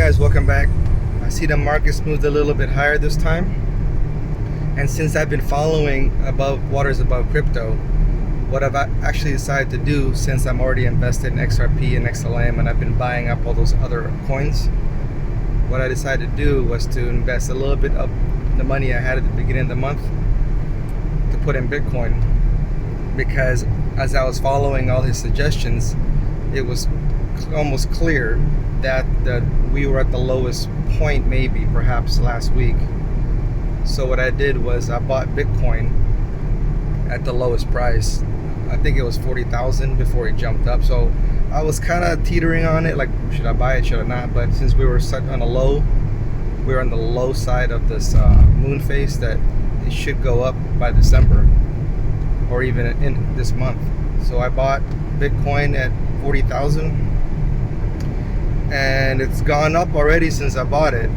guys, welcome back. I see the market's moved a little bit higher this time, and since I've been following waters above crypto, what I've actually decided to do, since I'm already invested in XRP and XLM and I've been buying up all those other coins, what I decided to do was to invest a little bit of the money I had at the beginning of the month to put in Bitcoin, because as I was following all his suggestions, it was almost clear that we were at the lowest point, maybe perhaps last week. So what I did was I bought Bitcoin at the lowest price. I think it was 40,000 before it jumped up. So I was kind of teetering on it, like, should I buy it, should I not? But since we were set on a low, we were on the low side of this moon phase, that it should go up by December or even in this month. So I bought Bitcoin at 40,000, and it's gone up already since I bought it.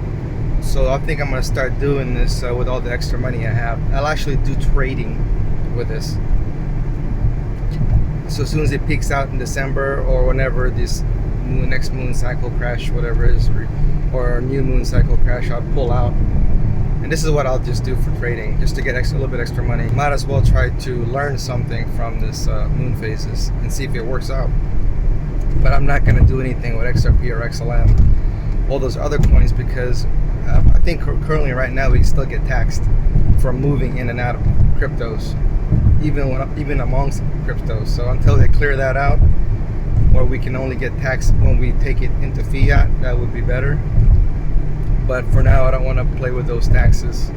So I think I'm gonna start doing this with all the extra money I have. I'll actually do trading with this. So as soon as it peaks out in December, or whenever this next moon cycle crash, whatever it is, or new moon cycle crash, I'll pull out. And this is what I'll just do for trading, just to get a little bit extra money. Might as well try to learn something from this moon phases and see if it works out. But I'm not going to do anything with XRP or XLM, all those other coins, because I think currently right now we still get taxed for moving in and out of cryptos, even amongst cryptos. So until they clear that out, or we can only get taxed when we take it into fiat, that would be better. But for now, I don't want to play with those taxes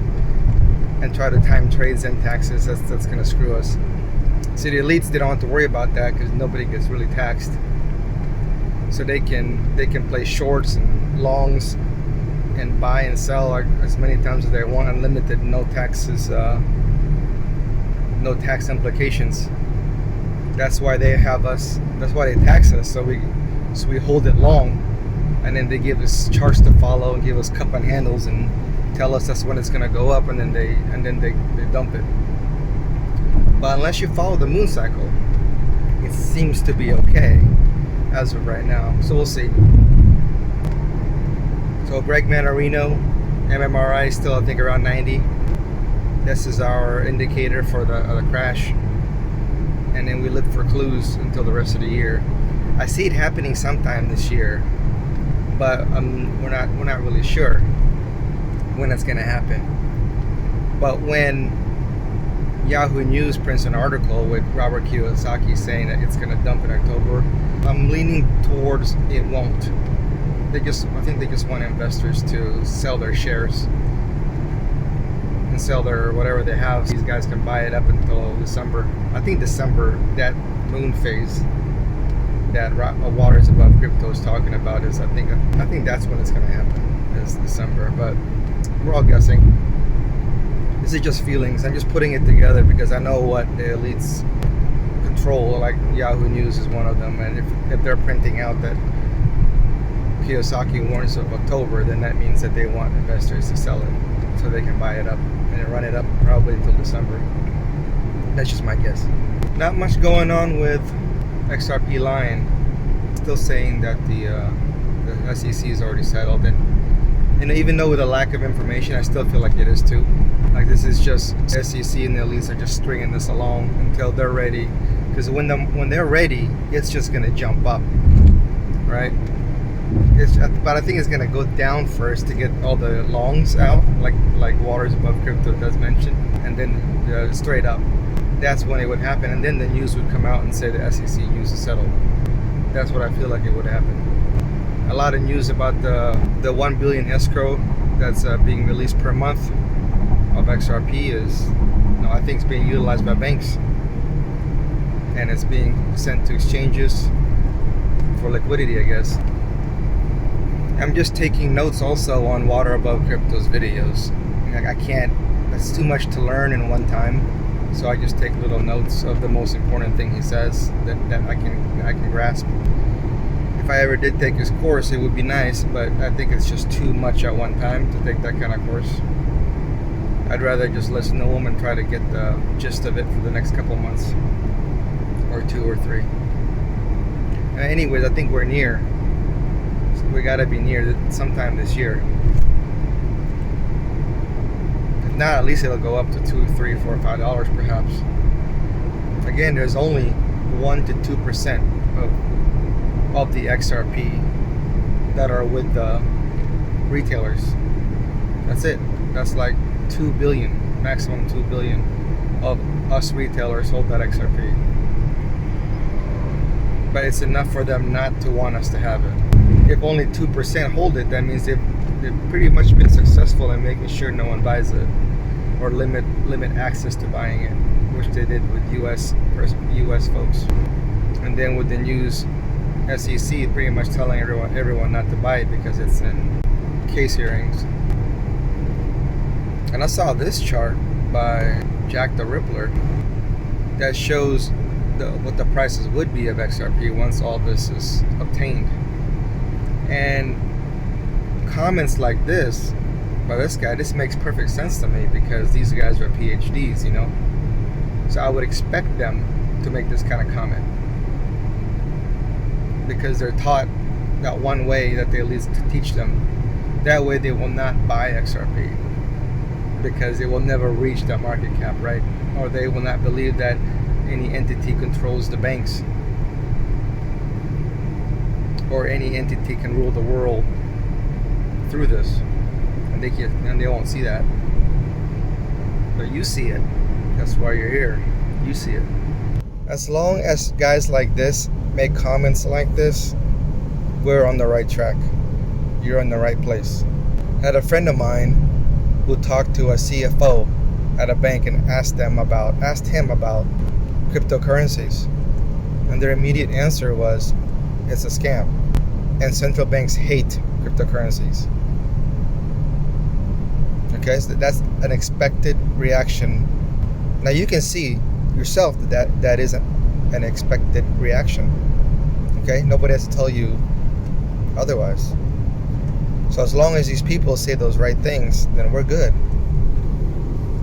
and try to time trades and taxes. That's going to screw us. See, the elites, they don't have to worry about that because nobody gets really taxed. So they can play shorts and longs and buy and sell as many times as they want, unlimited, no taxes, no tax implications. That's why they have us. That's why they tax us. So we hold it long, and then they give us charts to follow and give us cup and handles and tell us that's when it's going to go up, and then they dump it. But unless you follow the moon cycle, it seems to be okay as of right now. So we'll see. So Greg Manarino, MMRI still, I think, around 90. This is our indicator for the crash, and then we look for clues until the rest of the year. I see it happening sometime this year, but we're not really sure when it's going to happen. But when Yahoo News prints an article with Robert Kiyosaki saying that it's going to dump in October, I'm leaning towards it won't. I think they just want investors to sell their shares and sell their whatever they have. These guys can buy it up until December. I think December, that moon phase that Waters Above Crypto is talking about, is I think that's when it's going to happen, is December. But we're all guessing. This is just feelings. I'm just putting it together because I know what the elites control, like Yahoo News is one of them, and if they're printing out that Kiyosaki warns of October, then that means that they want investors to sell it so they can buy it up and run it up probably until December. That's just my guess. Not much going on with XRP Lion. Still saying that the SEC is already settled, and even though with a lack of information, I still feel like it is too. Like, this is just SEC and the elites are just stringing this along until they're ready. Because when they're ready, it's just going to jump up, right? But I think it's going to go down first to get all the longs out, like Waters Above Crypto does mention, and then straight up. That's when it would happen, and then the news would come out and say the SEC news is settled. That's what I feel like it would happen. A lot of news about the 1 billion escrow that's being released per month of XRP is, I think it's being utilized by banks, and it's being sent to exchanges for liquidity, I guess. I'm just taking notes also on Water Above Crypto's videos. I can't, that's too much to learn in one time. So I just take little notes of the most important thing he says that I can grasp. If I ever did take his course, it would be nice, but I think it's just too much at one time to take that kind of course. I'd rather just listen to him and try to get the gist of it for the next couple months, or 2 or 3. Anyways, I think we're near. we gotta be near sometime this year. If not, at least it'll go up to $2, $3, $4, $5 perhaps. Again, there's only 1 to 2% of the XRP that are with the retailers. That's it. That's like 2 billion, maximum 2 billion of us retailers hold that XRP. But it's enough for them not to want us to have it. If only 2% hold it, that means they've pretty much been successful in making sure no one buys it, or limit access to buying it, which they did with US folks. And then with the news, SEC pretty much telling everyone not to buy it because it's in case hearings. And I saw this chart by Jack the Rippler that shows what the prices would be of XRP once all this is obtained. And comments like this by this guy, this makes perfect sense to me because these guys are PhDs, you know. So I would expect them to make this kind of comment because they're taught that one way that they at least teach them. That way they will not buy XRP because it will never reach that market cap, right? Or they will not believe that any entity controls the banks, or any entity can rule the world through this, and they won't see that. But you see it. That's why you're here. You see it. As long as guys like this make comments like this, we're on the right track. You're in the right place. I had a friend of mine who talked to a CFO at a bank and asked him about cryptocurrencies, and their immediate answer was, it's a scam, and central banks hate cryptocurrencies. Okay, so that's an expected reaction. Now you can see yourself that isn't an expected reaction. Okay, nobody has to tell you otherwise. So as long as these people say those right things, then we're good.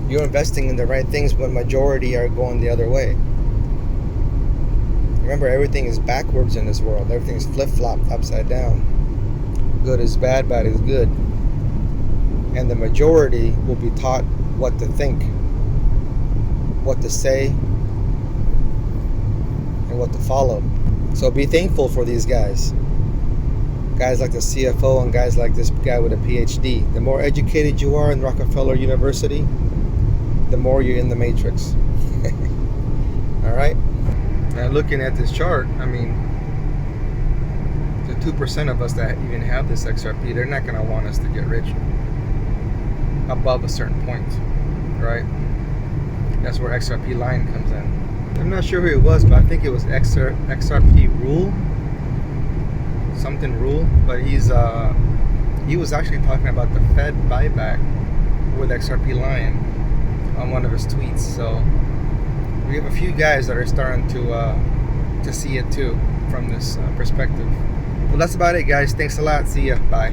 You're investing in the right things when majority are going the other way. Remember, everything is backwards in this world. Everything's flip-flopped upside down. Good is bad, bad is good. And the majority will be taught what to think, what to say, and what to follow. So be thankful for these guys. Guys like the CFO and guys like this guy with a PhD. The more educated you are in Rockefeller University, the more you're in the matrix. Alright? Now looking at this chart, I mean, the 2% of us that even have this XRP, they're not going to want us to get rich above a certain point, right? That's where XRP line comes in. I'm not sure who it was, but I think it was XRP Rule, something Rule, but he was actually talking about the Fed buyback with XRP Lion on one of his tweets. So we have a few guys that are starting to see it too from this perspective. Well, that's about it, guys. Thanks a lot. See ya. Bye.